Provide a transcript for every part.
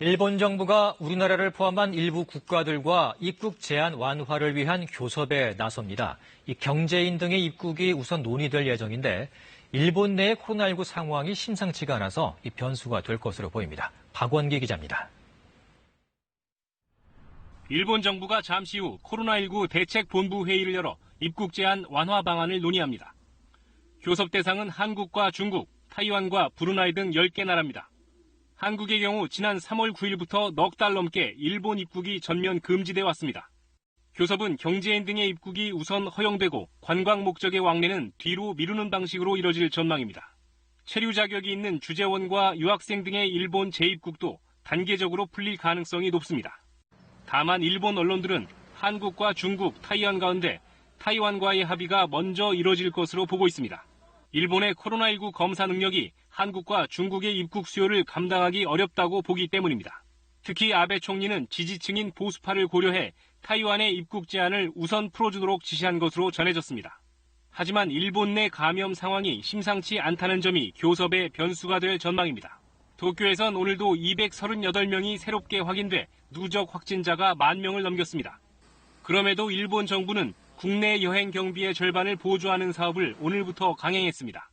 일본 정부가 우리나라를 포함한 일부 국가들과 입국 제한 완화를 위한 교섭에 나섭니다. 이 경제인 등의 입국이 우선 논의될 예정인데 일본 내 코로나19 상황이 심상치가 않아서 이 변수가 될 것으로 보입니다. 박원기 기자입니다. 일본 정부가 잠시 후 코로나19 대책본부 회의를 열어 입국 제한 완화 방안을 논의합니다. 교섭 대상은 한국과 중국, 타이완과 브루나이 등 10개 나라입니다. 한국의 경우 지난 3월 9일부터 넉 달 넘게 일본 입국이 전면 금지돼 왔습니다. 교섭은 경제인 등의 입국이 우선 허용되고 관광 목적의 왕래는 뒤로 미루는 방식으로 이뤄질 전망입니다. 체류 자격이 있는 주재원과 유학생 등의 일본 재입국도 단계적으로 풀릴 가능성이 높습니다. 다만 일본 언론들은 한국과 중국, 타이완 가운데 타이완과의 합의가 먼저 이뤄질 것으로 보고 있습니다. 일본의 코로나19 검사 능력이 한국과 중국의 입국 수요를 감당하기 어렵다고 보기 때문입니다. 특히 아베 총리는 지지층인 보수파를 고려해 타이완의 입국 제한을 우선 풀어주도록 지시한 것으로 전해졌습니다. 하지만 일본 내 감염 상황이 심상치 않다는 점이 교섭의 변수가 될 전망입니다. 도쿄에선 오늘도 238명이 새롭게 확인돼 누적 확진자가 10,000명을 넘겼습니다. 그럼에도 일본 정부는 국내 여행 경비의 절반을 보조하는 사업을 오늘부터 강행했습니다.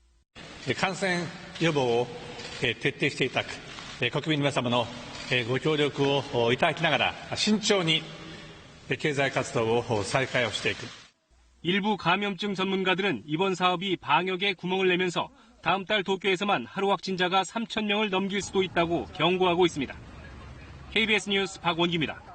感染予防を徹底していただく、国民の皆様のご協力をいただきながら慎重に経済活動を再開をしていく. 일부 감염증 전문가들은 이번 사업이 방역에 구멍을 내면서 다음 달 도쿄에서만 하루 확진자가 3,000명을 넘길 수도 있다고 경고하고 있습니다. KBS 뉴스 박원기입니다.